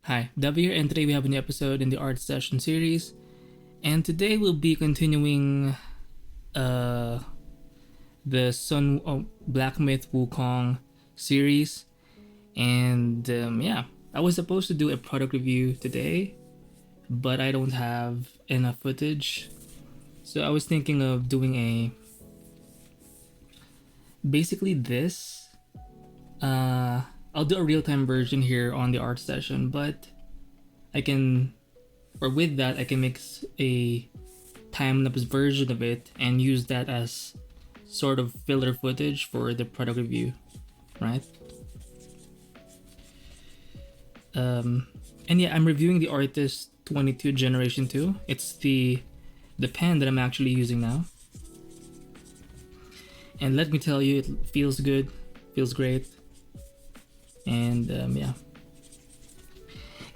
Hi, Davi here, and today we have a new episode in the art session series. And today we'll be continuing the Black Myth Wukong series. And yeah, I was supposed to do a product review today, but I don't have enough footage. So I was thinking of doing basically this. I'll do a real-time version here on the art session, but with that, I can make a time-lapse version of it and use that as sort of filler footage for the product review, right? And yeah, I'm reviewing the Artist 22 Generation 2. It's the pen that I'm actually using now. And let me tell you, it feels good, feels great. And yeah,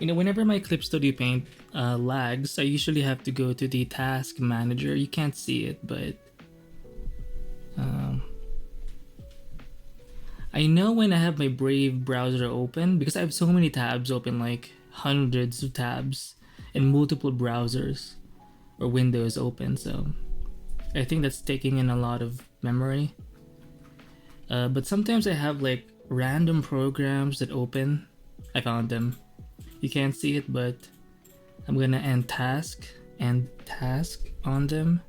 whenever my Clip Studio Paint lags, I usually have to go to the task manager. You can't see it, but I know when I have my Brave browser open, because I have so many tabs open, like hundreds of tabs and multiple browsers or windows open, so I think that's taking in a lot of memory. But sometimes I have like random programs that open. I found them. You can't see it, but I'm gonna end task on them,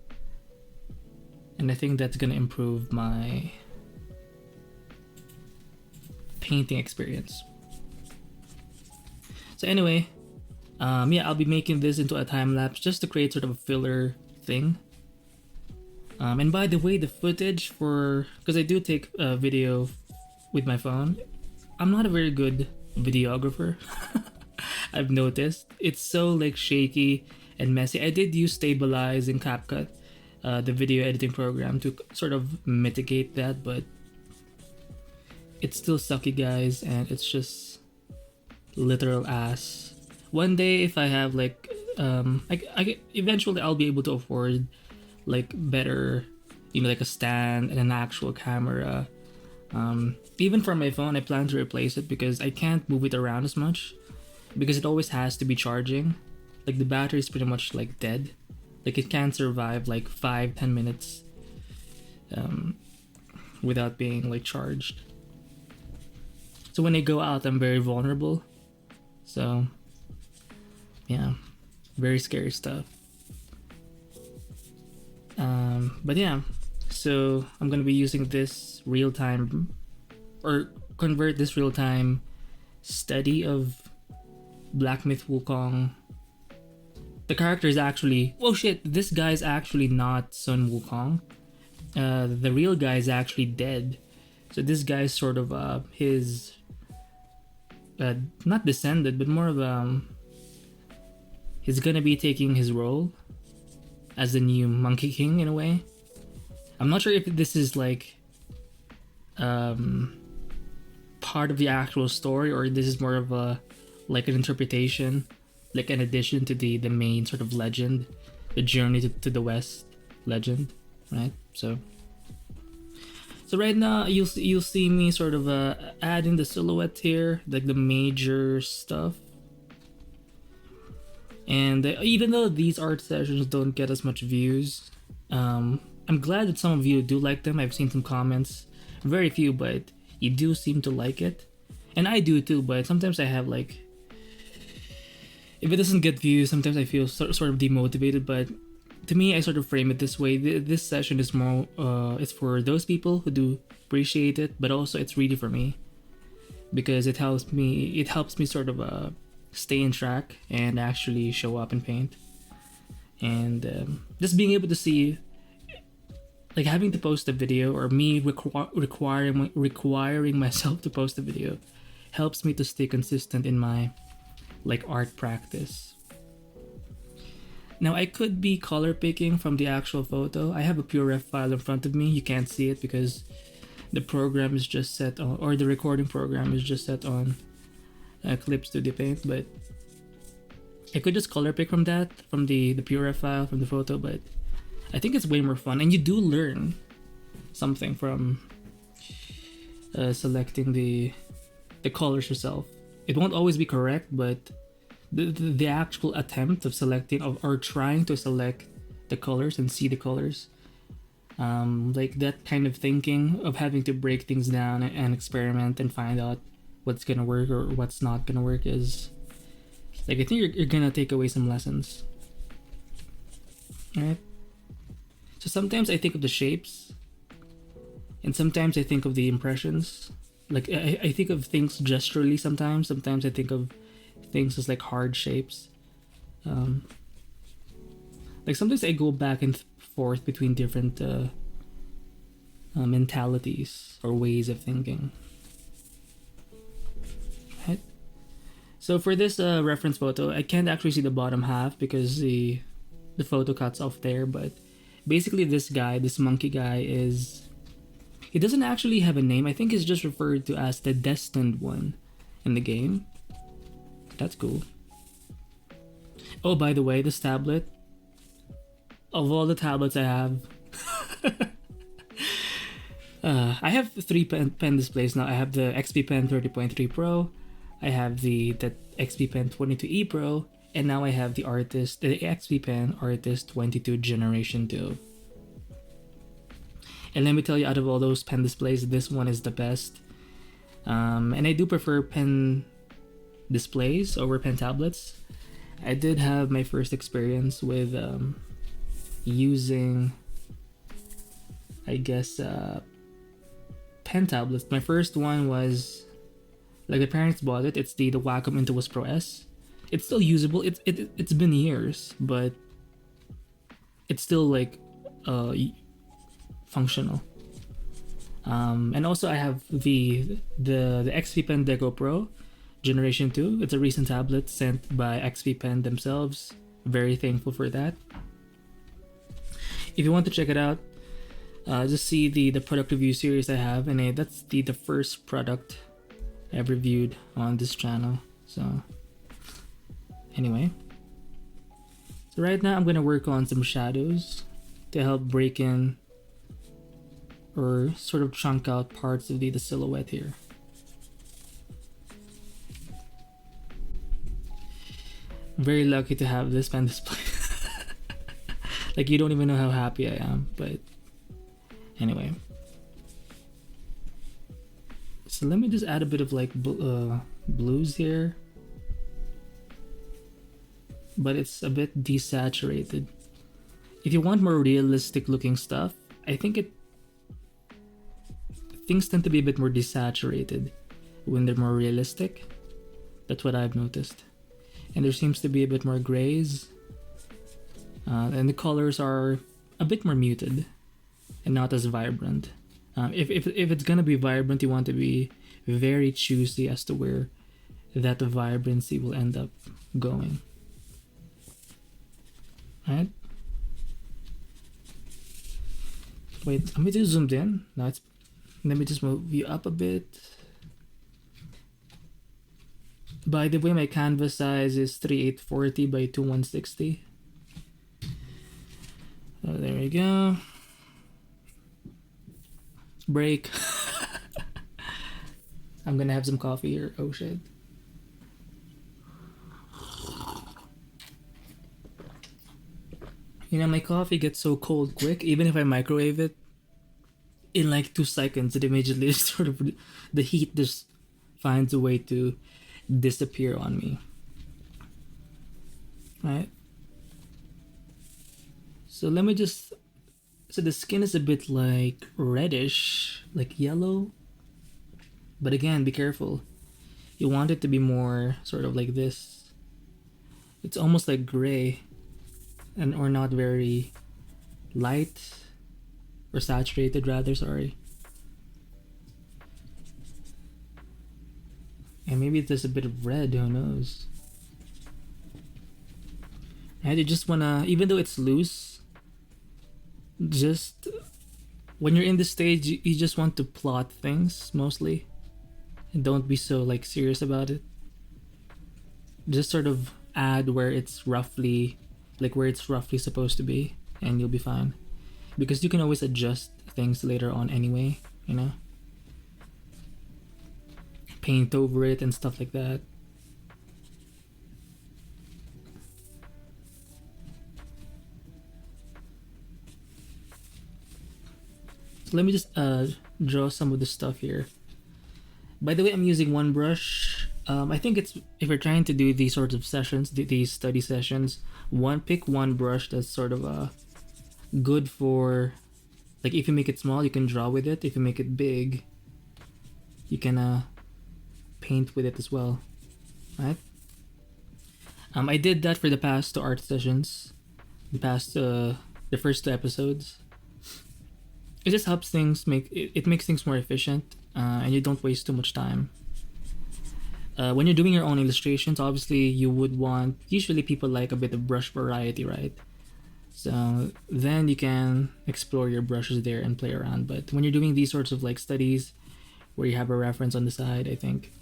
and I think that's gonna improve my painting experience. So anyway, yeah, I'll be making this into a time lapse just to create sort of a filler thing. And by the way, the footage because I do take a video with my phone, I'm not a very good videographer. I've noticed it's so like shaky and messy. I did use Stabilize in CapCut, the video editing program, to sort of mitigate that, but it's still sucky, guys, and it's just literal ass. One day, if I have like eventually I'll be able to afford like better, like a stand and an actual camera. Even for my phone, I plan to replace it because I can't move it around as much because it always has to be charging. Like the battery is pretty much like dead. Like it can't survive like 5-10 minutes without being like charged. So when I go out, I'm very vulnerable. So yeah, very scary stuff. But yeah, so I'm gonna be using this real-time, or convert this real-time study of Black Myth Wukong. The character is actually, oh shit, this guy's actually not Sun Wukong. The real guy is actually dead. So this guy's sort of his not descended, but more of he's gonna be taking his role as the new Monkey King in a way. I'm not sure if this is like part of the actual story, or this is more of a like an interpretation, like an addition to the main sort of legend, the Journey to the West legend, right? So right now you'll see me sort of adding the silhouette here, like the major stuff. And even though these art sessions don't get as much views, I'm glad that some of you do like them. I've seen some comments, very few, but you do seem to like it. And I do too, but sometimes I have like, if it doesn't get views, sometimes I feel sort of demotivated. But to me, I sort of frame it this way. This session is more, it's for those people who do appreciate it, but also it's really for me, because it helps me sort of stay in track and actually show up and paint. And just being able to see, like having to post a video, or me requiring myself to post a video, helps me to stay consistent in my like art practice. Now I could be color picking from the actual photo. I have a PureRef file in front of me. You can't see it because the program is just set on, or the recording program is just set on Clip Studio Paint, but I could just color pick from the PureRef file from the photo. But I think it's way more fun, and you do learn something from selecting the colors yourself. It won't always be correct, but the actual attempt of selecting or trying to select the colors and see the colors, like that kind of thinking of having to break things down and experiment and find out what's gonna work or what's not gonna work is like, I think you're gonna take away some lessons. All right. So sometimes I think of the shapes, and sometimes I think of the impressions. Like I think of things gesturally sometimes. Sometimes I think of things as like hard shapes. Like sometimes I go back and forth between different mentalities or ways of thinking. Right. So for this reference photo, I can't actually see the bottom half because the photo cuts off there, but basically this guy, this monkey guy, he doesn't actually have a name. I think he's just referred to as the destined one in the game. That's cool. Oh, by the way, this tablet, of all the tablets I have, I have 3 pen displays now. I have the XPPen 30.3 Pro, I have the XPPen 22E Pro, and now I have the XPPen Artist 22 Generation 2. And let me tell you, out of all those pen displays, this one is the best. And I do prefer pen displays over pen tablets. I did have my first experience with using, I guess, pen tablets. My first one was, like, the parents bought it. It's the Wacom Intuos Pro S. It's still usable. It's been years, but it's still like functional. And also I have the XPPen Deco Pro Generation 2. It's a recent tablet sent by XPPen themselves. Very thankful for that. If you want to check it out, just see the product review series I have, and that's the first product I've reviewed on this channel. So anyway, so right now I'm gonna work on some shadows to help break in or sort of chunk out parts of the silhouette here. I'm very lucky to have this pen display. Like, you don't even know how happy I am, but anyway. So let me just add a bit of like blues here, but it's a bit desaturated. If you want more realistic looking stuff, I think things tend to be a bit more desaturated when they're more realistic. That's what I've noticed. And there seems to be a bit more grays, and the colors are a bit more muted and not as vibrant. If it's gonna be vibrant, you want to be very choosy as to where that vibrancy will end up going. Right? Wait, let me just zoom in. Now let me just move you up a bit. By the way, my canvas size is 3840 by 2160. So there we go. Break. I'm gonna have some coffee here. Oh shit. You know, my coffee gets so cold quick, even if I microwave it, in like 2 seconds, it immediately sort of, the heat just finds a way to disappear on me. Right? So let me just, so the skin is a bit like reddish, like yellow. But again, be careful. You want it to be more sort of like this. It's almost like gray, or not very light, or saturated rather, sorry. And maybe there's a bit of red, who knows. And you just wanna, even though it's loose, just when you're in this stage, you just want to plot things mostly, and don't be so like serious about it. Just sort of add where it's roughly supposed to be, and you'll be fine, because you can always adjust things later on anyway, you know, paint over it and stuff like that. let me just draw some of the stuff here. By the way, I'm using one brush. I think it's, if you're trying to do these sorts of sessions, these study sessions, pick one brush that's sort of good for, like, if you make it small, you can draw with it. If you make it big, you can paint with it as well, right? I did that for the past 2 art sessions, the first 2 episodes. It just helps things it makes things more efficient, and you don't waste too much time. When you're doing your own illustrations, obviously you would want, usually people like a bit of brush variety, right? So then you can explore your brushes there and play around. But when you're doing these sorts of like studies where you have a reference on the side, I think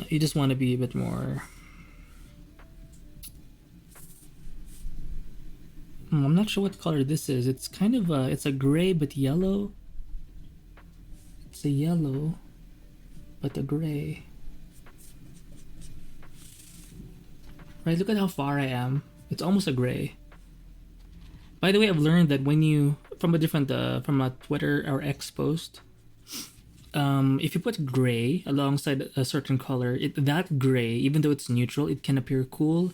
you just want to be a bit more. I'm not sure what color this is. It's kind of it's a gray but yellow. It's a yellow but a gray. Right, look at how far I am. It's almost a gray. By the way, I've learned that when you, from a different, from a Twitter or X post, if you put gray alongside a certain color, that gray, even though it's neutral, it can appear cool,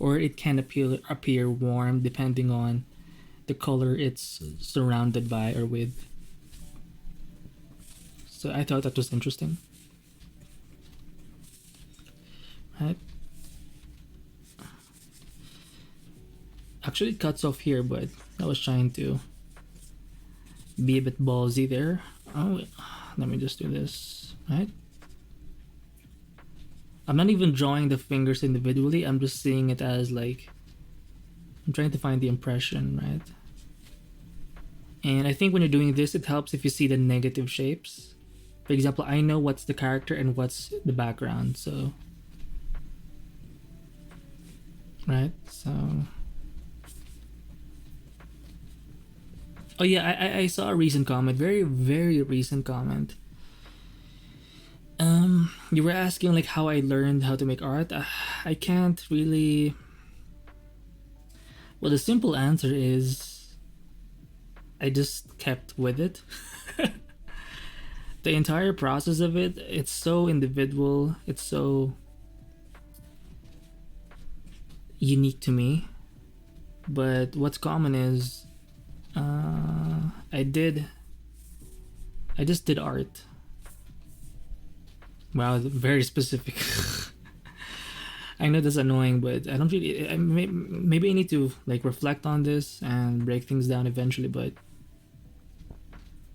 or it can appear warm depending on the color it's surrounded by or with. So I thought that was interesting. Right. Actually, it cuts off here, but I was trying to be a bit ballsy there. Oh, let me just do this, right? I'm not even drawing the fingers individually. I'm just seeing it as like, I'm trying to find the impression, right? And I think when you're doing this, it helps if you see the negative shapes. For example, I know what's the character and what's the background, so. Right, so. Oh yeah, I saw a recent comment, very recent comment. You were asking like how I learned how to make art. I can't really. Well, the simple answer is I just kept with it. The entire process of it, it's so individual, it's so unique to me. But what's common is I just did art. Wow, very specific. I know that's annoying, but I don't really. Maybe I need to like reflect on this and break things down eventually. But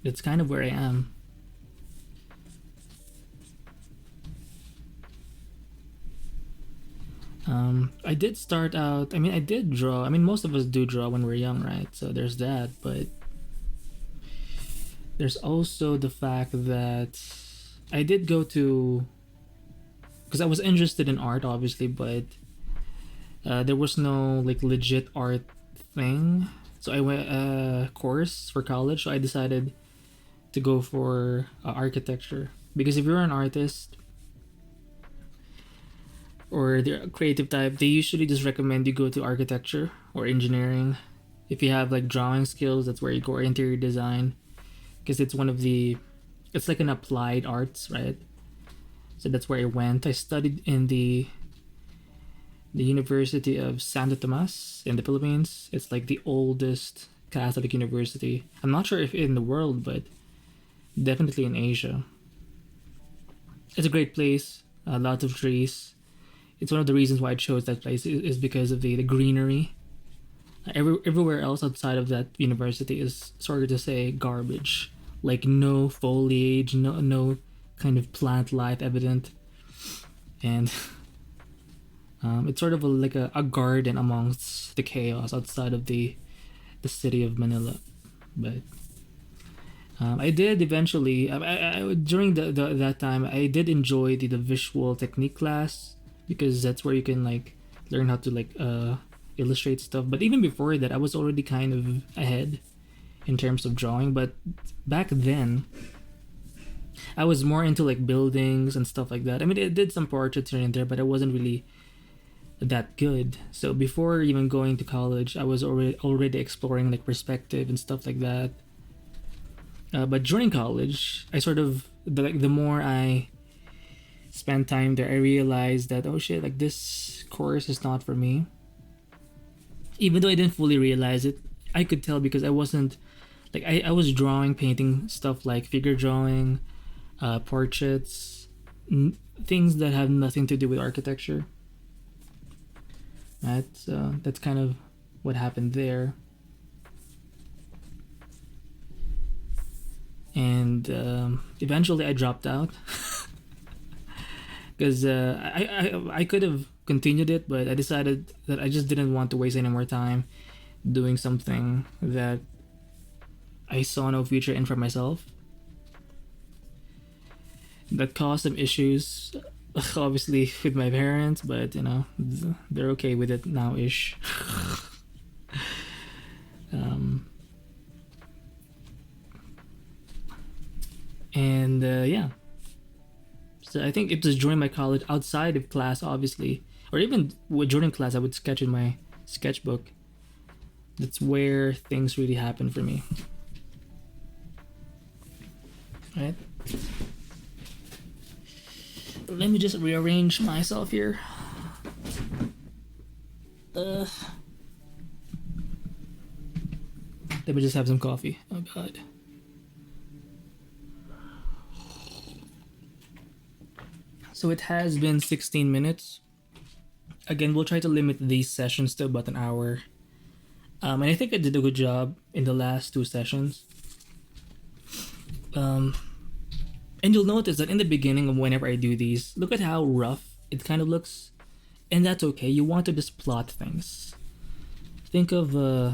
it's kind of where I am. I did start out. I mean, I did draw. I mean, most of us do draw when we're young, right? So there's that. But there's also the fact that I did go to, because I was interested in art, obviously, but there was no like legit art thing. So I went a course for college. So I decided to go for architecture, because if you're an artist or the creative type, they usually just recommend you go to architecture or engineering. If you have like drawing skills, that's where you go, or interior design, because it's it's like an applied arts, right? So that's where I went. I studied in the University of Santo Tomas in the Philippines. It's like the oldest Catholic university. I'm not sure if in the world, but definitely in Asia. It's a great place, lots of trees. It's one of the reasons why I chose that place is because of the greenery. Everywhere else outside of that university is sort of to say garbage, like no foliage, no kind of plant life evident, and it's sort of like a garden amongst the chaos outside of the city of Manila. But I did eventually. I during that time I did enjoy the visual technique class, because that's where you can like learn how to like illustrate stuff. But even before that, I was already kind of ahead in terms of drawing. But back then, I was more into like buildings and stuff like that. I mean, I did some portraits here and there, but I wasn't really that good. So before even going to college, I was already exploring like perspective and stuff like that. But during college, I sort of the more I spent time there, I realized that, oh shit, like this course is not for me. Even though I didn't fully realize it, I could tell because I wasn't like I was drawing, painting stuff like figure drawing, portraits, things that have nothing to do with architecture. Right, so that's kind of what happened there. And eventually I dropped out because I could have continued it, but I decided that I just didn't want to waste any more time doing something that I saw no future in for myself. That caused some issues, obviously, with my parents, but you know, they're okay with it now ish. And yeah, so I think it was during my college, outside of class, obviously, or even during class, I would sketch in my sketchbook. That's where things really happen for me. Right? Let me just rearrange myself here. Let me just have some coffee. Oh god. So it has been 16 minutes. Again, we'll try to limit these sessions to about an hour. And I think I did a good job in the last 2 sessions. And you'll notice that in the beginning of whenever I do these, look at how rough it kind of looks. And that's okay. You want to just plot things. Think of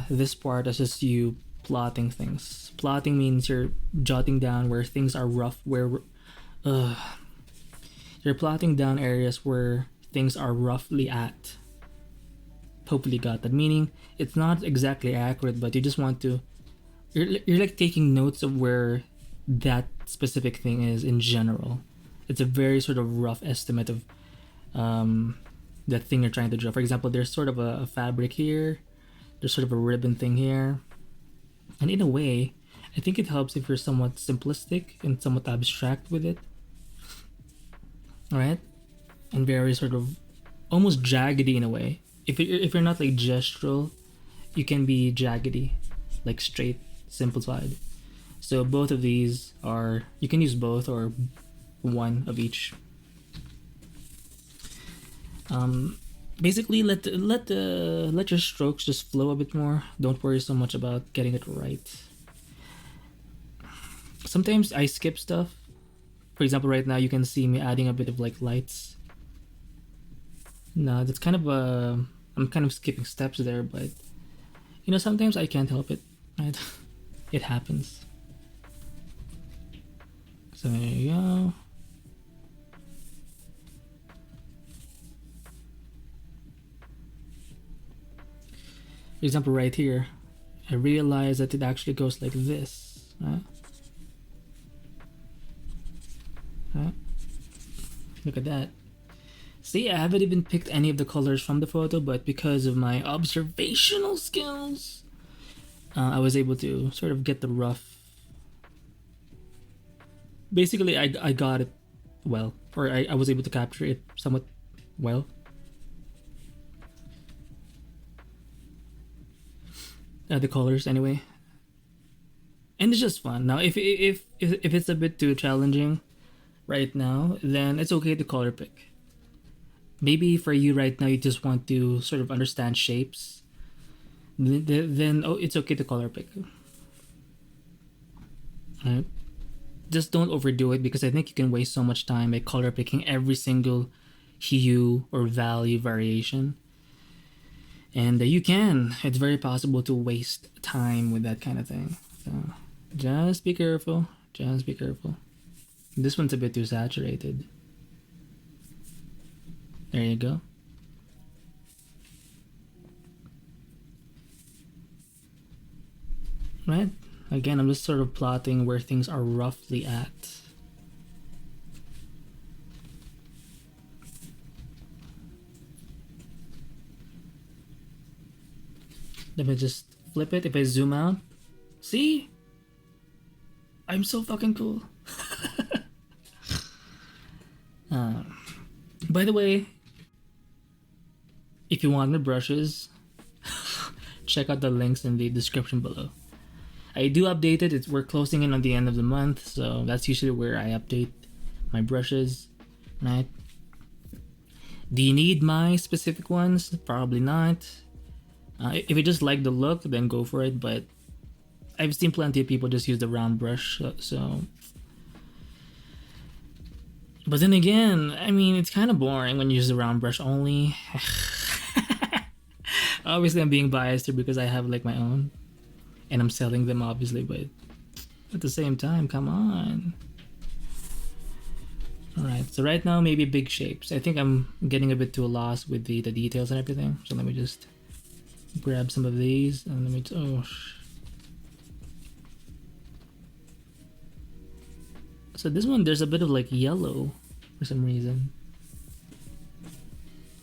this part as just you plotting things. Plotting means you're jotting down where things are rough, where you're plotting down areas where things are roughly at. Hopefully got that. Meaning, it's not exactly accurate, but you just want to... You're like taking notes of where that specific thing is in general. It's a very sort of rough estimate of that thing you're trying to draw. For example, there's sort of a fabric here. There's sort of a ribbon thing here. And in a way, I think it helps if you're somewhat simplistic and somewhat abstract with it. Alright? And very sort of almost jaggedy in a way. If you're not like gestural, you can be jaggedy, like straight, simplified. So both of these are, you can use both or one of each. Basically, let your strokes just flow a bit more. Don't worry so much about getting it right. Sometimes I skip stuff. For example, right now you can see me adding a bit of like lights. No, that's kind of I'm kind of skipping steps there, but you know, sometimes I can't help it, right? It happens. So there you go. For example, right here, I realize that it actually goes like this. Look at that. See, I haven't even picked any of the colors from the photo, but because of my observational skills, I was able to sort of get the rough. Basically, I got it well, or I was able to capture it somewhat well. The colors anyway, and it's just fun. Now, if it's a bit too challenging right now, then it's okay to color pick. Maybe for you right now, you just want to sort of understand shapes. Then it's okay to color pick. Right? Just don't overdo it, because I think you can waste so much time by color picking every single hue or value variation. And you can. It's very possible to waste time with that kind of thing. So just be careful. Just be careful. This one's a bit too saturated. There you go. Right? Again, I'm just sort of plotting where things are roughly at. Let me just flip it. If I zoom out, see? I'm so fucking cool. By the way, if you want the brushes, check out the links in the description below. I do update it. We're closing in on the end of the month, so that's usually where I update my brushes, right? Do you need my specific ones? Probably not. If you just like the look, then go for it, but I've seen plenty of people just use the round brush, so... But then again, I mean, it's kind of boring when you use the round brush only. Obviously, I'm being biased here because I have like my own, and I'm selling them obviously, but at the same time, come on. Alright, so right now maybe big shapes. I think I'm getting a bit too lost with the details and everything, so let me just grab some of these and let me... So this one, there's a bit of like yellow for some reason.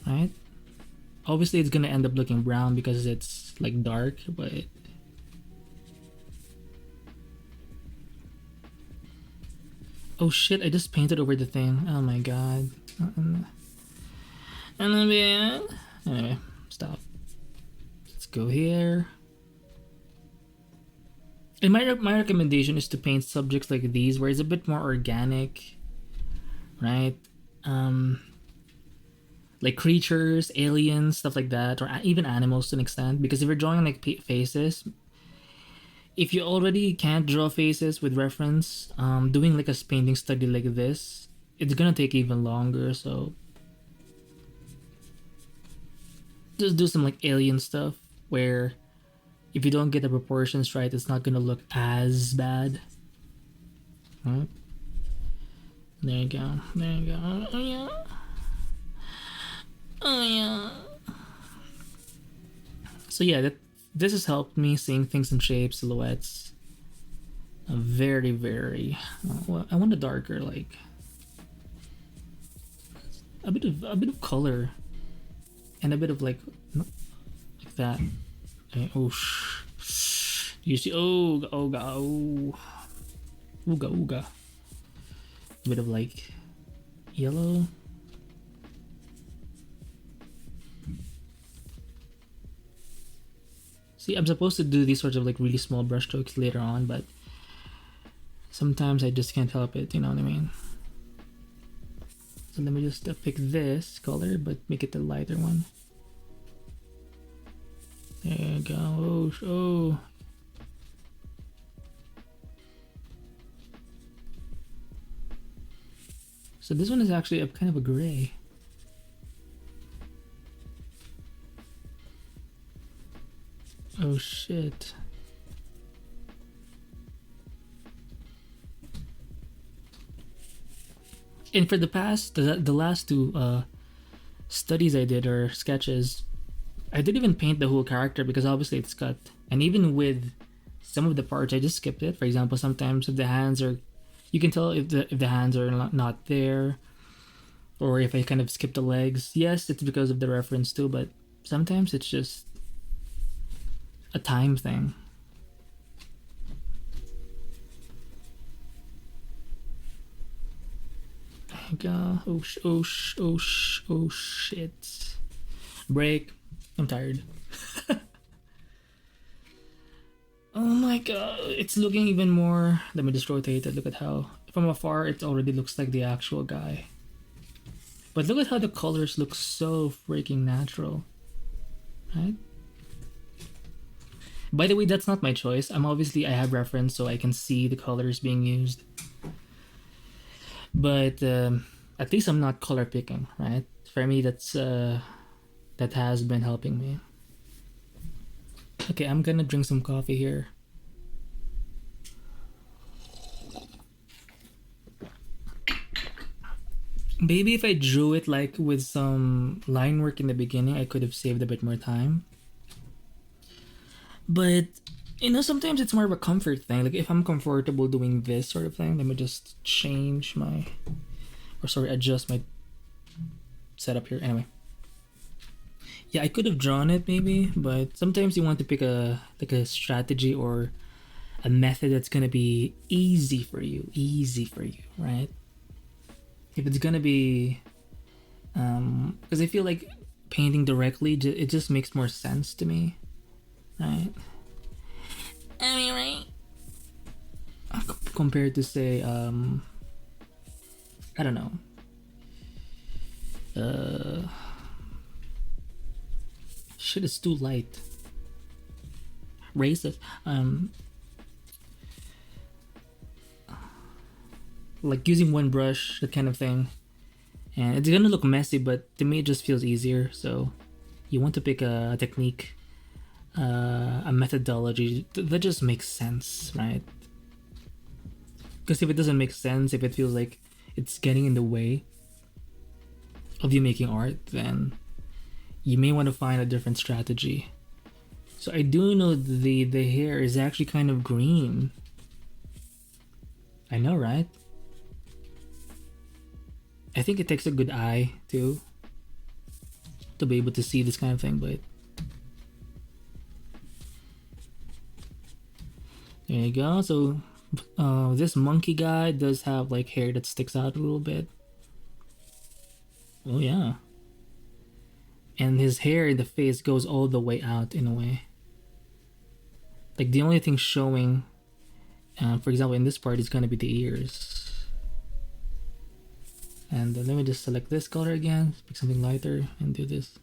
Right? Obviously it's gonna end up looking brown because it's like dark, but... Oh shit, I just painted over the thing. Oh my god. Anyway, stop. Let's go here. And my recommendation is to paint subjects like these where it's a bit more organic, right? Like creatures, aliens, stuff like that, or even animals to an extent. Because if you're drawing like faces, if you already can't draw faces with reference, doing like a painting study like this, it's gonna take even longer. So just do some like alien stuff where if you don't get the proportions right, it's not gonna look as bad. Right? There you go. There you go. Oh yeah. Oh yeah. So yeah, this has helped me seeing things in shapes, silhouettes. Very, very. Well, I want a darker, like a bit of color, and a bit of like that. Okay. Oh you see? Oh, ooga. A bit of like yellow. See, I'm supposed to do these sorts of like really small brush strokes later on, but sometimes I just can't help it, you know what I mean? So let me just pick this color, but make it the lighter one. There you go. Oh. So this one is actually a kind of a gray. Oh shit. And for the past, the last two studies I did, or sketches, I didn't even paint the whole character because obviously it's cut. And even with some of the parts, I just skipped it. For example, sometimes if the hands are, you can tell if the hands are not there, or if I kind of skip the legs. Yes, it's because of the reference too, but sometimes it's just a time thing. There you go. Oh shit. Break. I'm tired. Oh my god, it's looking even more. Let me just rotate it. Look at how from afar it already looks like the actual guy. But look at how the colors look so freaking natural. Right? By the way, that's not my choice. I have reference so I can see the colors being used. But at least I'm not color picking, right? For me, that's that has been helping me. Okay, I'm gonna drink some coffee here. Maybe if I drew it like with some line work in the beginning, I could have saved a bit more time. But you know, sometimes it's more of a comfort thing. Like if I'm comfortable doing this sort of thing, let me just change my, or sorry, adjust my setup here. Anyway, Yeah, I could have drawn it maybe, but sometimes you want to pick a strategy or a method that's gonna be easy for you, right? If it's gonna be, because I feel like painting directly, it just makes more sense to me, right? I mean, right? Compared to say, I don't know, shit is too light. Racist. Like using one brush, that kind of thing. And it's gonna look messy, but to me it just feels easier. So you want to pick a technique, a methodology that just makes sense, right? Because if it doesn't make sense, if it feels like it's getting in the way of you making art, then you may want to find a different strategy. So I do know the hair is actually kind of green. I know, right? I think it takes a good eye too to be able to see this kind of thing, but there you go. So this monkey guy does have like hair that sticks out a little bit. Oh yeah. And his hair in the face goes all the way out in a way. Like the only thing showing, for example, in this part is gonna be the ears. And let me just select this color again, pick something lighter, and do this.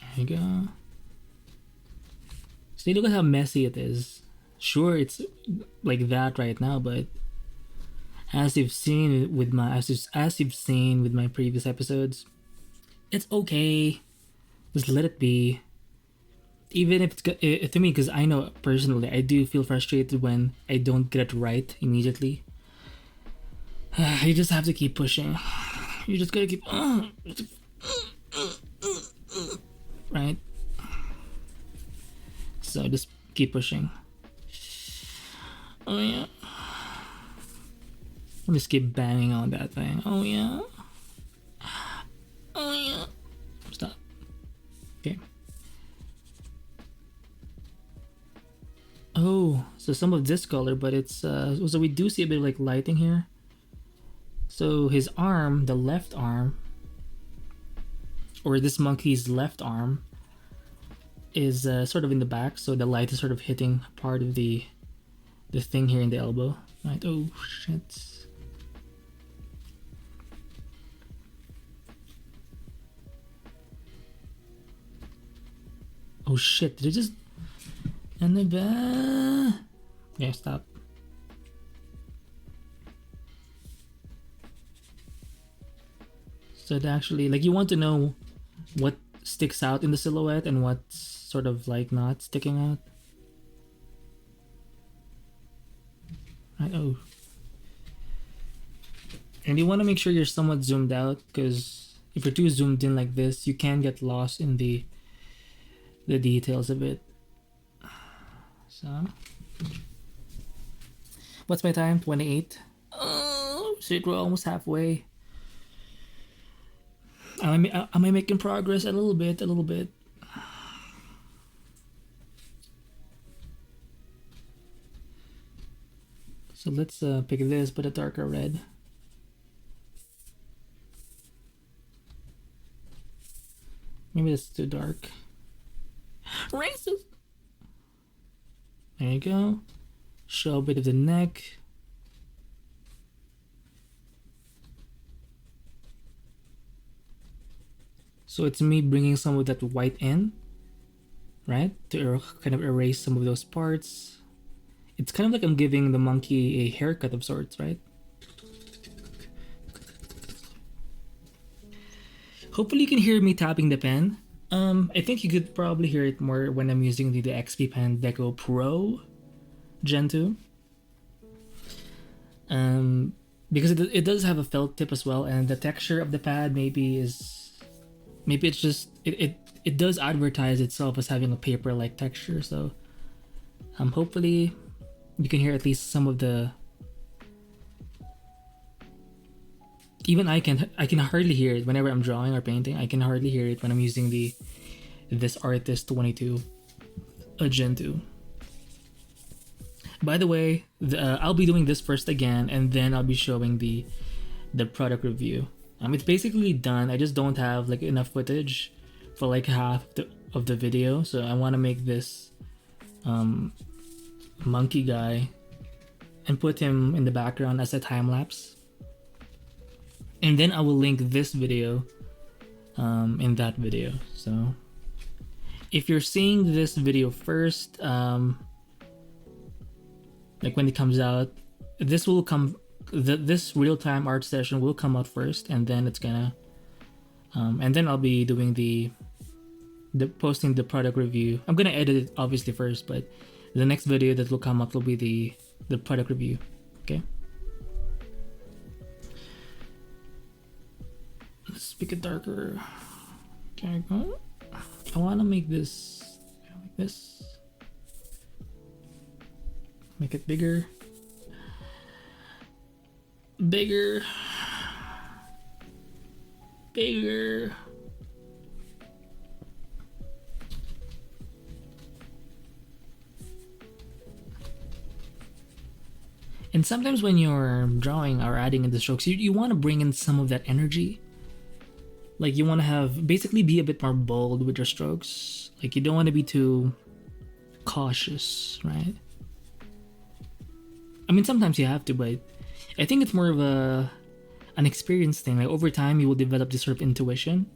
There you go. See, look at how messy it is. Sure, it's like that right now, but as you've seen with my as you've seen with my previous episodes, it's okay. Just let it be. Even if it's to me, because I know personally, I do feel frustrated when I don't get it right immediately. You just have to keep pushing. You just gotta keep right. So just keep pushing. Oh yeah. I'll just keep banging on that thing. Oh yeah. Oh yeah. Stop. Okay. Oh, so some of this color, but it's so we do see a bit of like lighting here. So his arm, the left arm, or this monkey's left arm, is sort of in the back, so the light is sort of hitting part of the thing here in the elbow. Right? Oh shit. Oh shit! Did it just? And the back. Yeah, stop. So it actually, like, you want to know what sticks out in the silhouette and what's sort of like not sticking out. Right, oh. And you want to make sure you're somewhat zoomed out, because if you're too zoomed in like this, you can get lost in the details of it. So, what's my time? 28. Oh shit, we're almost halfway. Am I making progress? A little bit. So let's pick this, but a darker red. Maybe that's too dark. Racist! There you go. Show a bit of the neck. So it's me bringing some of that white in, right? To kind of erase some of those parts. It's kind of like I'm giving the monkey a haircut of sorts, right? Hopefully you can hear me tapping the pen. I think you could probably hear it more when I'm using the XPPen Deco Pro Gen 2. Because it does have a felt tip as well, and the texture of the pad maybe it's just it does advertise itself as having a paper-like texture. So hopefully you can hear at least some of the. Even I can hardly hear it whenever I'm drawing or painting. I can hardly hear it when I'm using this Artist 22 Gen 2. By the way, I'll be doing this first again, and then I'll be showing the product review. It's basically done. I just don't have like enough footage for like half of the video, so I want to make this monkey guy and put him in the background as a time lapse. And then I will link this video in that video. So if you're seeing this video first, like when it comes out, this will come, this real-time art session will come out first, and then it's gonna, and then I'll be doing the posting the product review. I'm gonna edit it obviously first, but the next video that will come out will be the product review. Okay. Let's make it darker. Okay, I want to make this like this. Make it bigger. Bigger. Bigger. And sometimes when you're drawing or adding in the strokes, you want to bring in some of that energy. Like you want to have, basically be a bit more bold with your strokes. Like you don't want to be too cautious, right? I mean, sometimes you have to, but I think it's more of an experience thing. Like over time, you will develop this sort of intuition.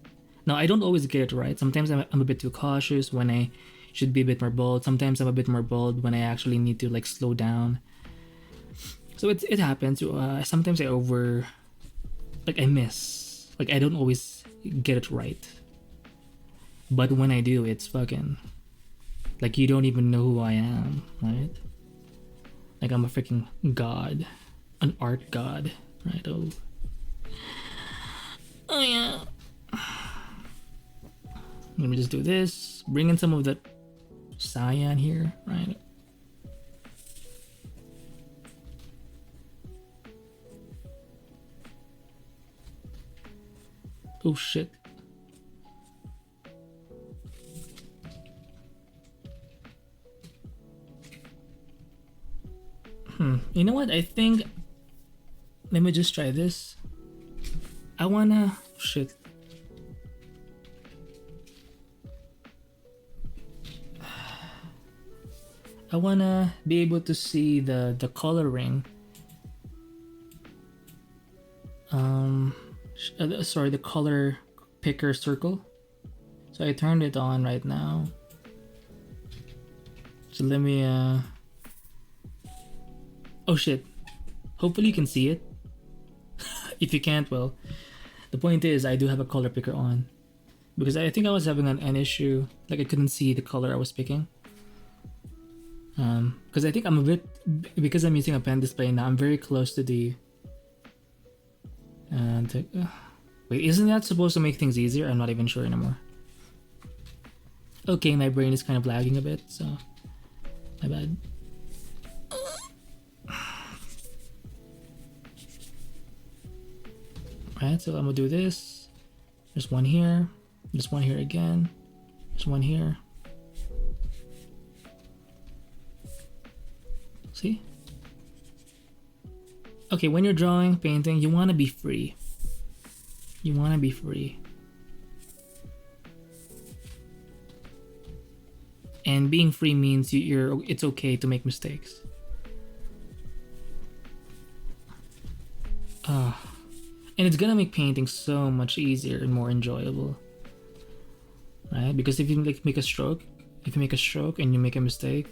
Now, I don't always get it right. Sometimes I'm a bit too cautious when I should be a bit more bold. Sometimes I'm a bit more bold when I actually need to like slow down. So it happens. Sometimes I miss. Like I don't always get it right. But when I do, it's fucking like you don't even know who I am, right? Like I'm a freaking god, an art god, right? Oh yeah. Let me just do this. Bring in some of that cyan here, right? Oh shit. You know what? I think let me just try this. I wanna shit. I wanna be able to see the coloring. Sorry, the color picker circle. So I turned it on right now. So let me oh shit. Hopefully you can see it. If you can't, well, the point is I do have a color picker on. Because I think I was having an issue. Like I couldn't see the color I was picking. Because I think I'm a bit, because I'm using a pen display now, I'm very close to the wait, isn't that supposed to make things easier? I'm not even sure anymore. Okay, my brain is kind of lagging a bit, so my bad. Right, so I'm gonna do this. There's one here. There's one here again. There's one here. See? Okay, when you're drawing, painting, you want to be free. You want to be free. And being free means it's okay to make mistakes. And it's gonna make painting so much easier and more enjoyable. Right? Because if you make a stroke, and you make a mistake,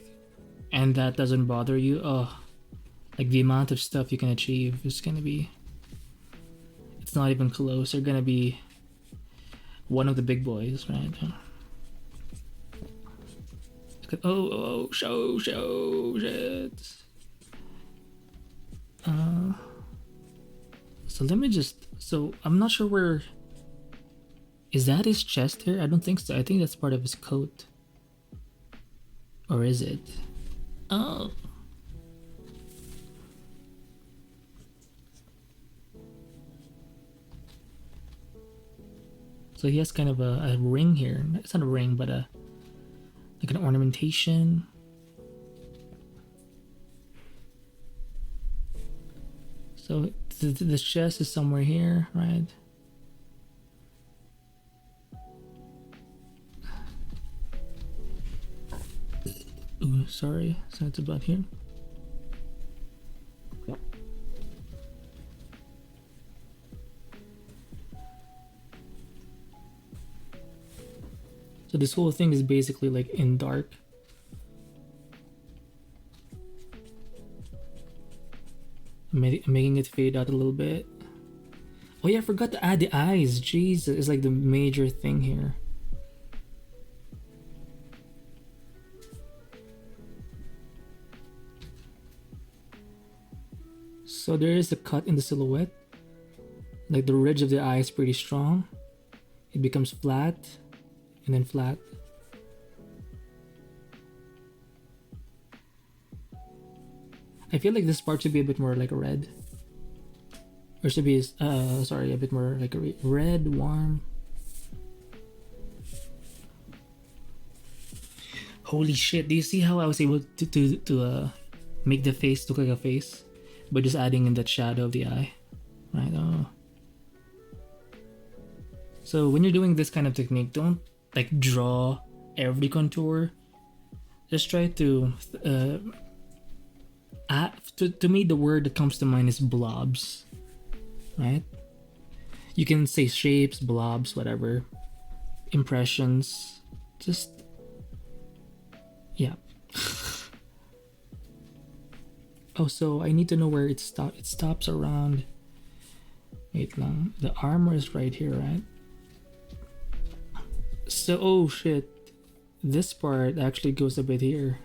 and that doesn't bother you, like the amount of stuff you can achieve is gonna be, it's not even close. You're gonna be one of the big boys, right? Show shit. So let me just, so I'm not sure where, is that his chest here? I don't think so. I think that's part of his coat. Or is it? Oh. So he has kind of a ring here. It's not a ring, but like an ornamentation. So the chest is somewhere here, right? Ooh, sorry. So it's about here. So this whole thing is basically like in dark. I'm making it fade out a little bit. Oh yeah, I forgot to add the eyes. Jeez, it's like the major thing here. So there is a cut in the silhouette. Like the ridge of the eye is pretty strong. It becomes flat and then flat. I feel like this part should be a bit more like a red. Or should be, sorry, a bit more like a red, warm. Holy shit, do you see how I was able to make the face look like a face? By just adding in that shadow of the eye. Right, oh. So when you're doing this kind of technique, don't like draw every contour. Just try to to me the word that comes to mind is blobs, right? You can say shapes, blobs, whatever, impressions, just yeah. Oh, so I need to know where it stops. It stops around, wait lang, the armor is right here, right? So, oh shit, this part actually goes a bit here.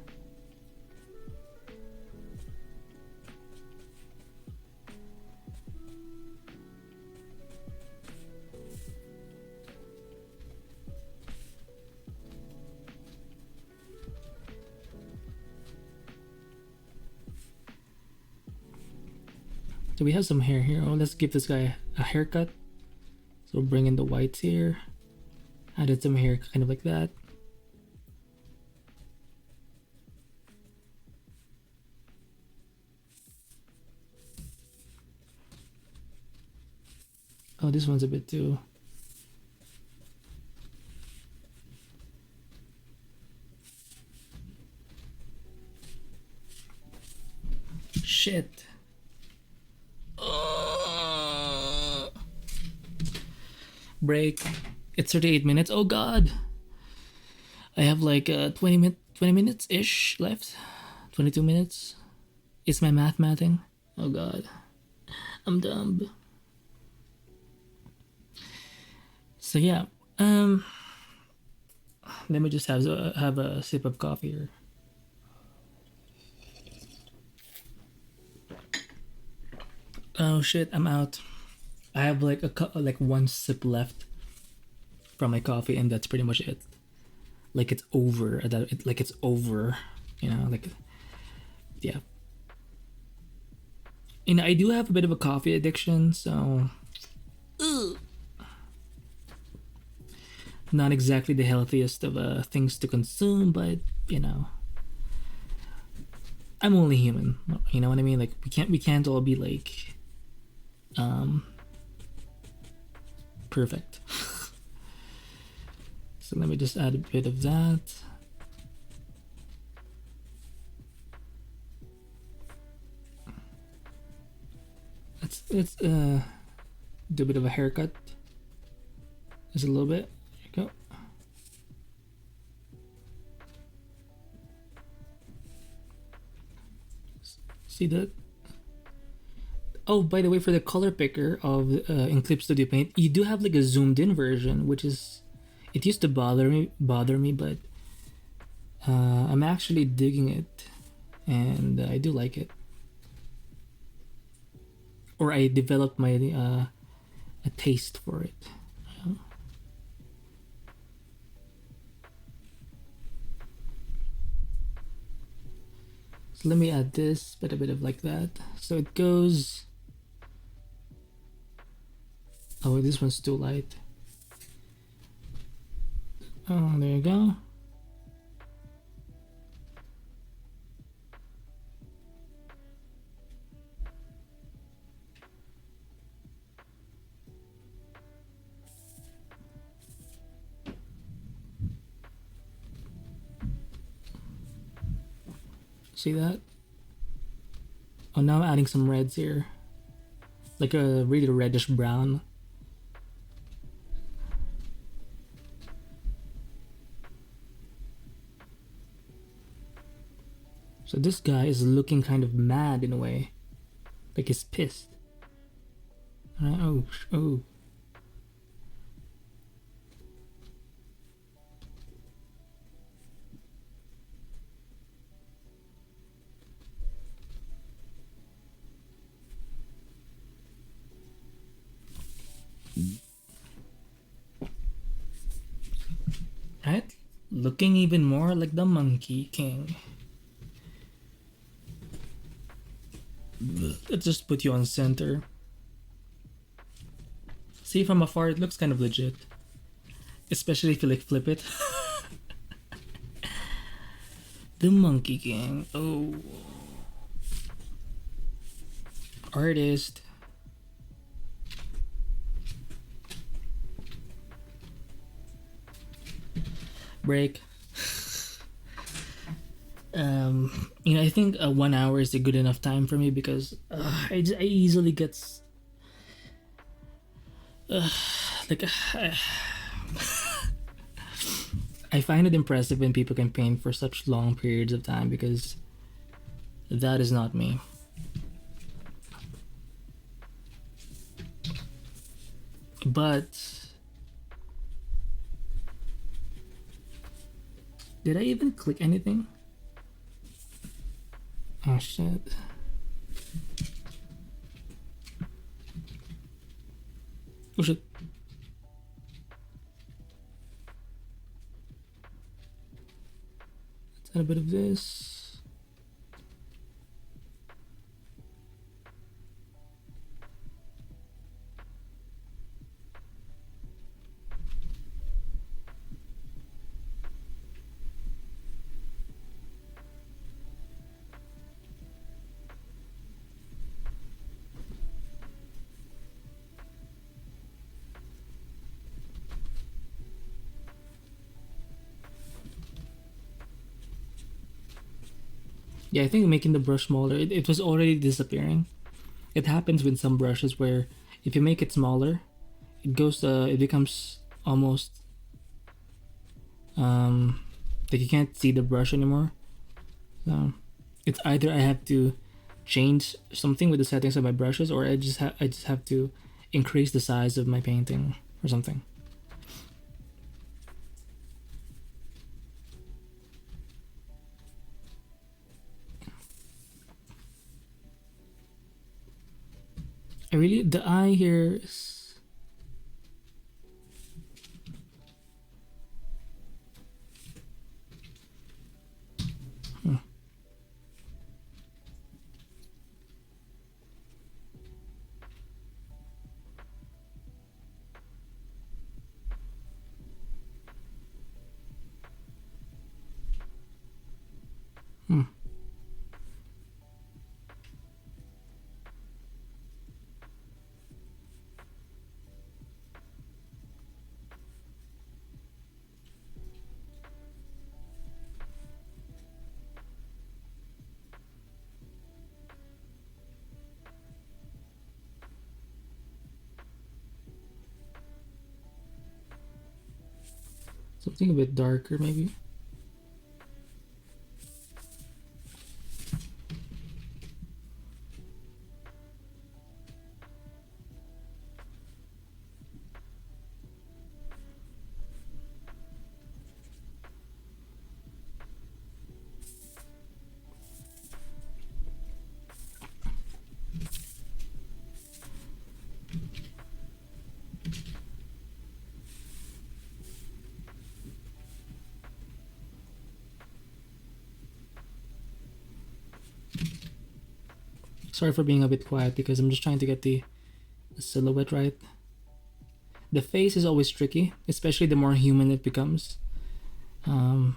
So we have some hair here. Oh, let's give this guy a haircut. So we'll bring in the whites here. Added some hair kind of like that. Oh, this one's a bit too. Shit. Break. It's 38 minutes. Oh god. I have like 20 minutes ish left. 22 minutes. Is my math mathing? Oh god. I'm dumb. So yeah. Let me just have a sip of coffee here. Oh shit, I'm out. I have like like one sip left from my coffee, and that's pretty much it. Like it's over. Like it's over. You know, like yeah. You know, I do have a bit of a coffee addiction, so not exactly the healthiest of things to consume, but you know, I'm only human. You know what I mean? Like we can't all be like perfect. So let me just add a bit of that. Let's do a bit of a haircut. Just a little bit. There you go. See that? Oh, by the way, for the color picker of in Clip Studio Paint, you do have like a zoomed in version, which is, it used to bother me, but I'm actually digging it, and I do like it. Or I developed my a taste for it. So let me add this, but a bit of like that. So it goes. Oh, this one's too light. Oh, there you go. See that? Oh, now I'm adding some reds here. Like a really reddish brown. So this guy is looking kind of mad in a way. Like he's pissed. Oh. Right? Looking even more like the Monkey King. Let's just put you on center. See, from afar it looks kind of legit. Especially if you like flip it. The Monkey King. Oh. Artist. Break. You know, I think 1 hour is a good enough time for me because I easily get like I find it impressive when people can paint for such long periods of time because that is not me. But did I even click anything? Oh shit. Oh shit. Let's add a bit of this. Yeah, I think making the brush smaller, it was already disappearing. It happens with some brushes where if you make it smaller, it becomes almost like you can't see the brush anymore. So it's either I have to change something with the settings of my brushes, or I just have to increase the size of my painting or something. The eye here is... something a bit darker, maybe. Sorry for being a bit quiet because I'm just trying to get the silhouette right. The face is always tricky, especially the more human it becomes. Um,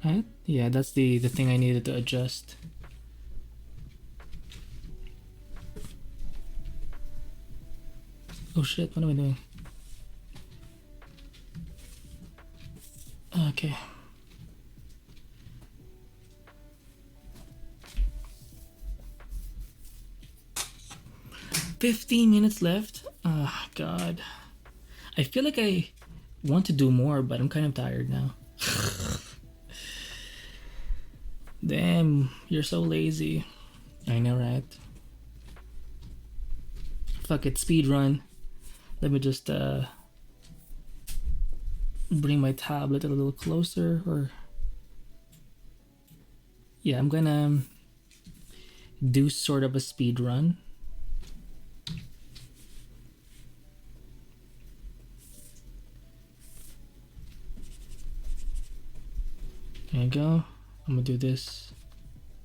right? Yeah, that's the thing I needed to adjust. Oh shit, what am I doing? Okay. $15 minutes left. Oh god. I feel like I want to do more, but I'm kind of tired now. Damn, you're so lazy. I know, right? Fuck it, speed run. Let me just bring my tablet a little closer, or yeah, I'm gonna do sort of a speed run. There you go. I'm gonna do this.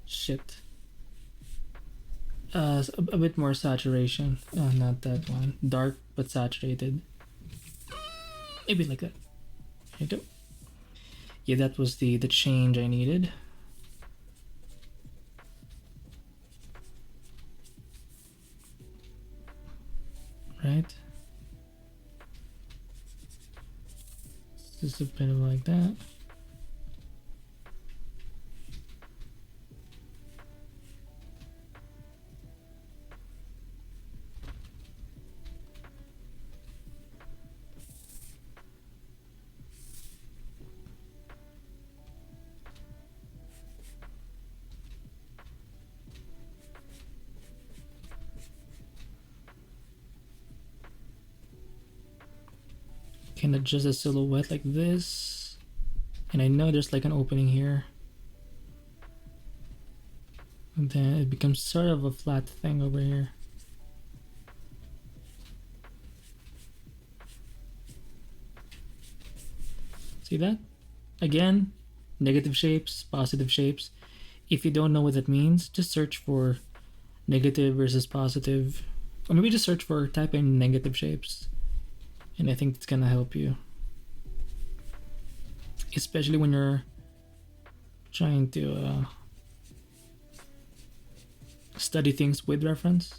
Shit. A bit more saturation. Not that one. Dark but saturated. Maybe like that. There you go. Yeah, that was the change I needed. Right? Just a bit of like that. Can adjust the silhouette like this, and I know there's like an opening here, and then it becomes sort of a flat thing over here. See that? Again, negative shapes, positive shapes. If you don't know what that means, just search for negative versus positive, or maybe just search for type in negative shapes, and I think it's gonna help you, especially when you're trying to study things with reference.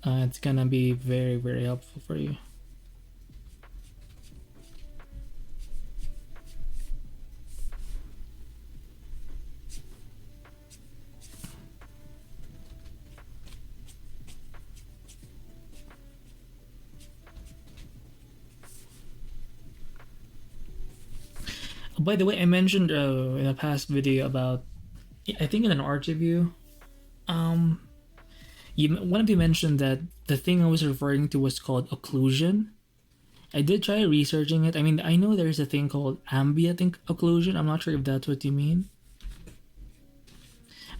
It's gonna be very, very helpful for you. By the way, I mentioned in a past video about, I think in an art review, one of you mentioned that the thing I was referring to was called occlusion. I did try researching it. I mean, I know there's a thing called ambient occlusion. I'm not sure if that's what you mean,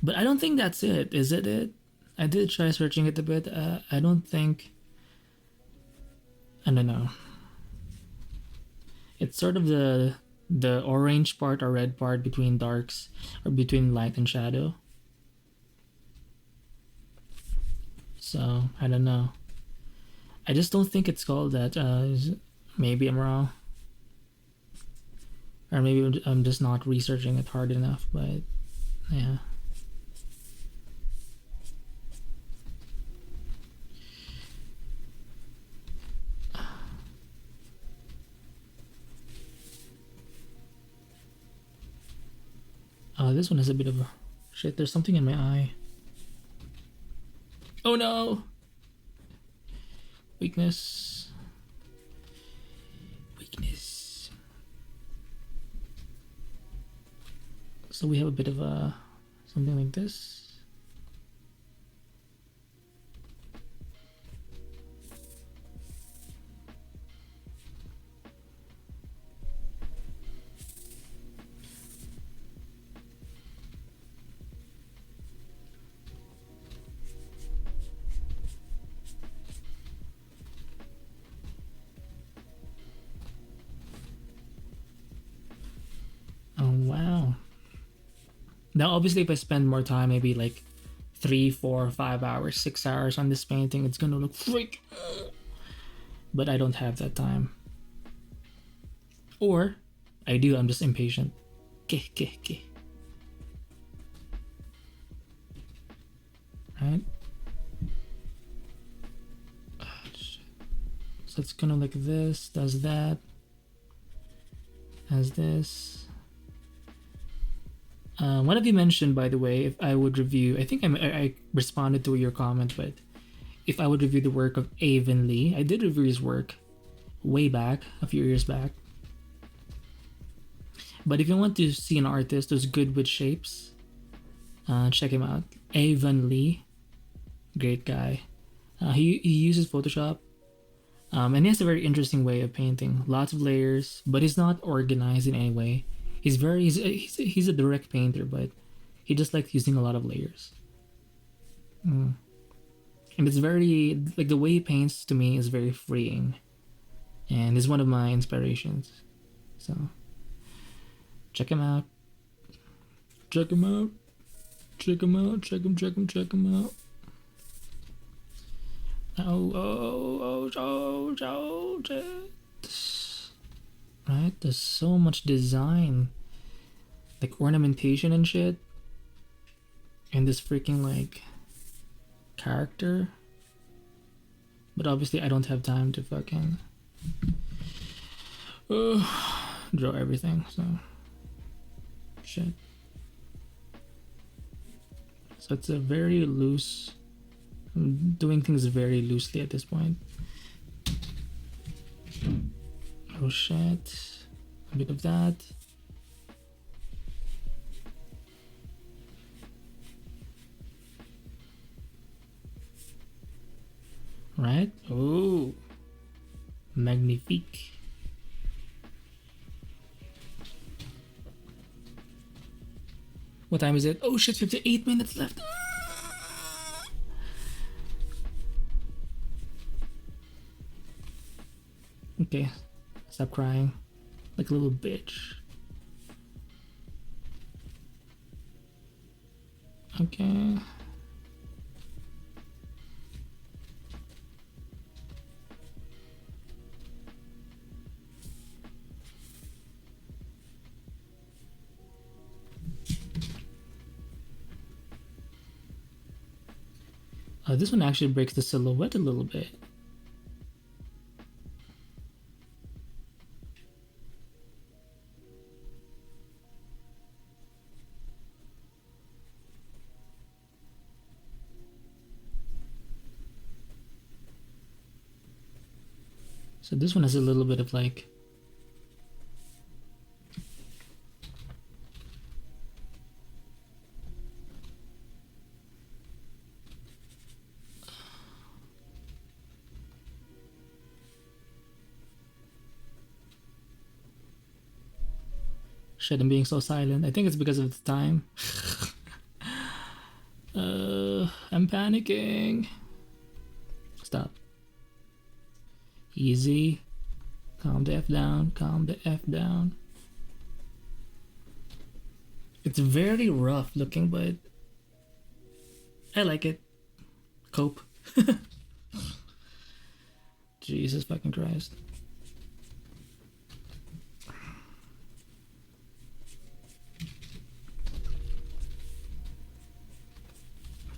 but I don't think that's it. Is it it? I did try searching it a bit. I don't think. I don't know. It's sort of the orange part or red part between darks, or between light and shadow. So I don't know. I just don't think it's called that. Maybe I'm wrong, or maybe I'm just not researching it hard enough. But yeah. This one has a bit of a shit. There's something in my eye. Oh no! Weakness. Weakness. So we have a bit of a something like this. Oh wow. Now, obviously, if I spend more time, maybe like 3, 4, 5 hours, 6 hours on this painting, it's gonna look freak. But I don't have that time. Or I do, I'm just impatient. Right? So it's kind of like this, does that, has this. One of you mentioned, by the way, if I would review, I think I responded to your comment, but if I would review the work of Avon Lee, I did review his work way back, a few years back. But if you want to see an artist who's good with shapes, check him out. Avon Lee, great guy. He uses Photoshop. And he has a very interesting way of painting. Lots of layers, but he's not organized in any way. He's a direct painter, but he just likes using a lot of layers. And it's very, like, the way he paints to me is very freeing. And is one of my inspirations. So, check him out. Check him out. Check him out. Check him out. Right? There's so much design, like ornamentation and shit, and this freaking like character. But obviously, I don't have time to fucking draw everything. So shit. So it's a very loose. I'm doing things very loosely at this point. Oh shit. A bit of that. Right? Oh. Magnifique. What time is it? Oh shit, 58 minutes left. Okay, stop crying like a little bitch. Okay. This one actually breaks the silhouette a little bit. So this one has a little bit of like shit, I'm being so silent. I think it's because of the time. I'm panicking. Stop. Easy. Calm the F down. Calm the F down. It's very rough looking, but I like it. Cope. Jesus fucking Christ.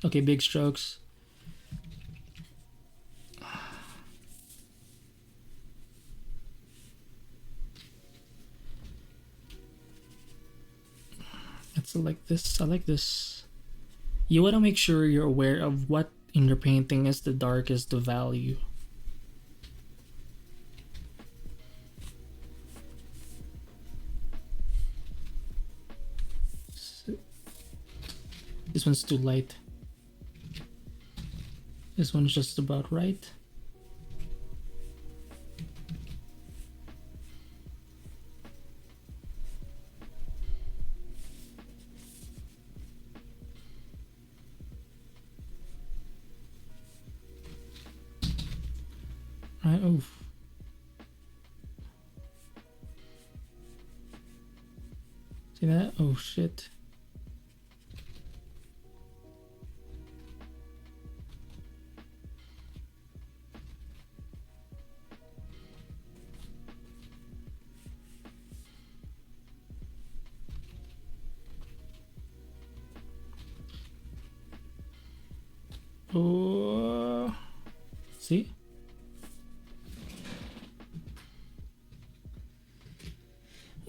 Okay, big strokes. It's like this. I like this. You want to make sure you're aware of what in your painting is the darkest value. This one's too light. This one's just about right. Right, oof. See that? Oh shit. Oh, see?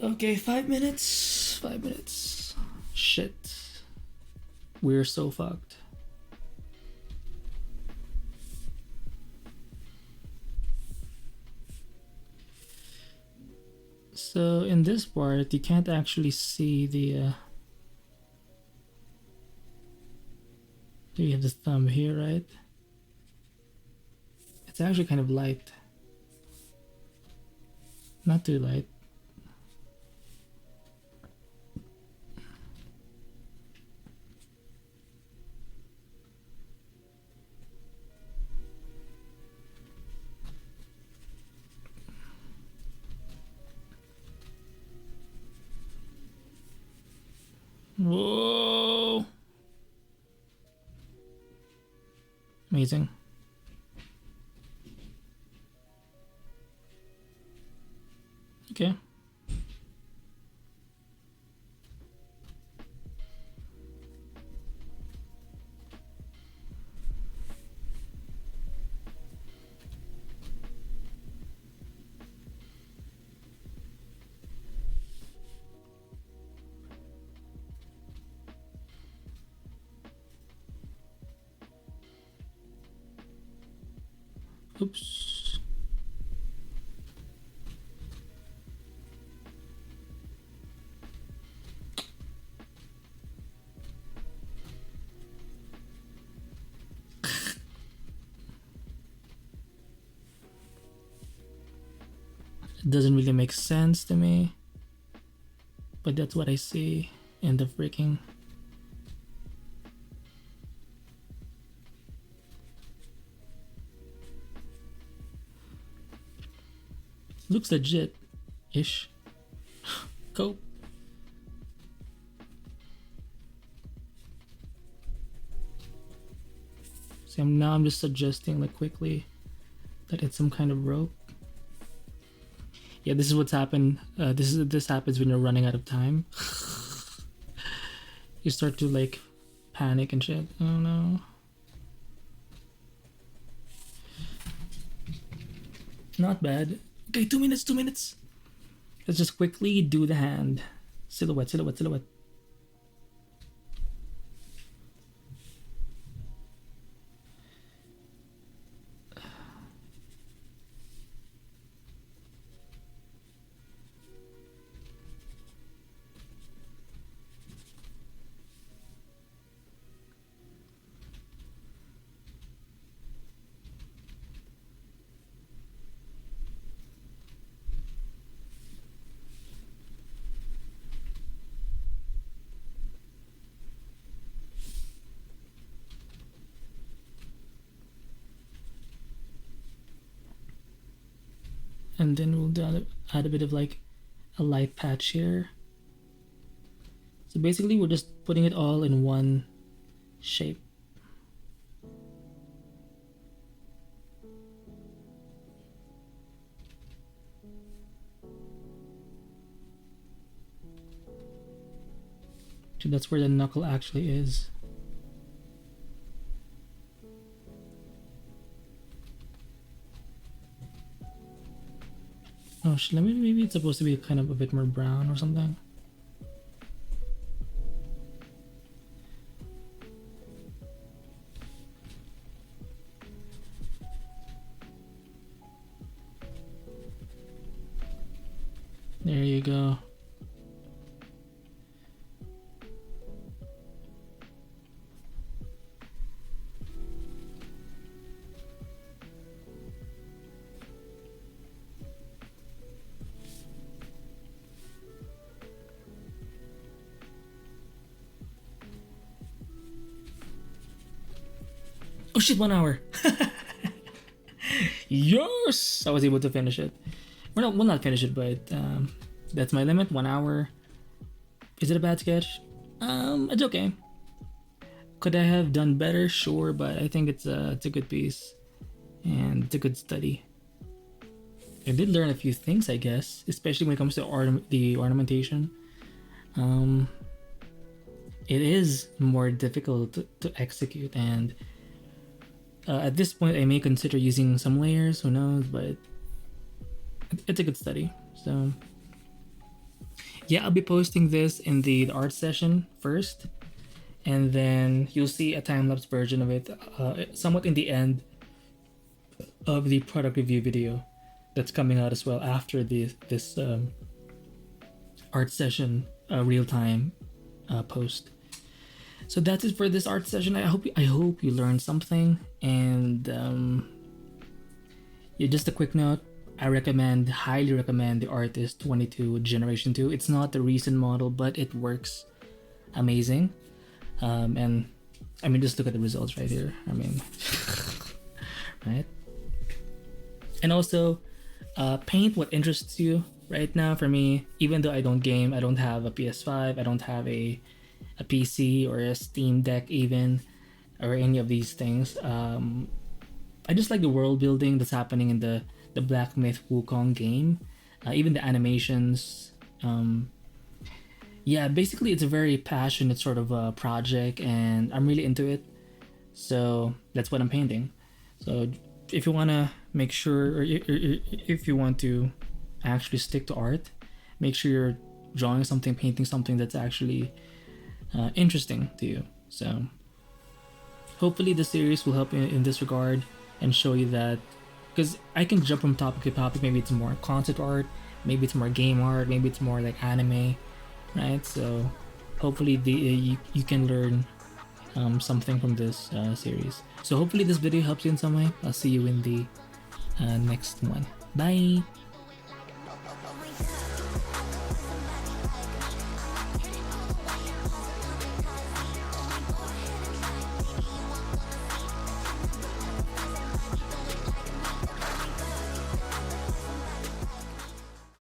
Okay, 5 minutes. 5 minutes. Shit. We're so fucked. So in this part, you can't actually see the you have the thumb here, right? It's actually kind of light. Not too light. Whoa! Amazing. Okay. Oops. It doesn't really make sense to me, but that's what I see in the freaking looks legit-ish. Go. See, I'm just suggesting like quickly that it's some kind of rope. Yeah, this is what's happened. This happens when you're running out of time. You start to like panic and shit. Oh no. Not bad. Okay, 2 minutes, 2 minutes. Let's just quickly do the hand. Silhouette, silhouette, silhouette. And then we'll add a bit of like a light patch here. So basically we're just putting it all in one shape. So that's where the knuckle actually is. Oh shit, maybe it's supposed to be kind of a bit more brown or something. There you go. Oh shit, 1 hour. Yes! I was able to finish it. We'll not finish it, but that's my limit, 1 hour. Is it a bad sketch? It's okay. Could I have done better? Sure, but I think it's a good piece. And it's a good study. I did learn a few things, I guess, especially when it comes to the ornamentation. It is more difficult to execute, and At this point, I may consider using some layers, who knows, but it's a good study. So yeah, I'll be posting this in the art session first, and then you'll see a time-lapse version of it somewhat in the end of the product review video that's coming out as well after this art session real-time post. So that's it for this art session. I hope you learned something. And yeah, just a quick note, I highly recommend the Artist 22 Generation 2. It's not the recent model, but it works amazing. And I mean, just look at the results right here. I mean, right? And also, paint what interests you. Right now, for me, even though I don't game, I don't have a PS5, I don't have a PC or a Steam Deck even, or any of these things. I just like the world building that's happening in the Black Myth Wukong game, even the animations. Yeah, basically it's a very passionate sort of project, and I'm really into it. So that's what I'm painting. So if you want to make sure, or if you want to actually stick to art, make sure you're drawing something, painting something that's actually interesting to you. So hopefully the series will help you in this regard and show you that, because I can jump from topic to topic. Maybe it's more concept art, maybe it's more game art, maybe it's more like anime, right? So hopefully you can learn something from this series. So hopefully this video helps you in some way. I'll see you in the next one. Bye.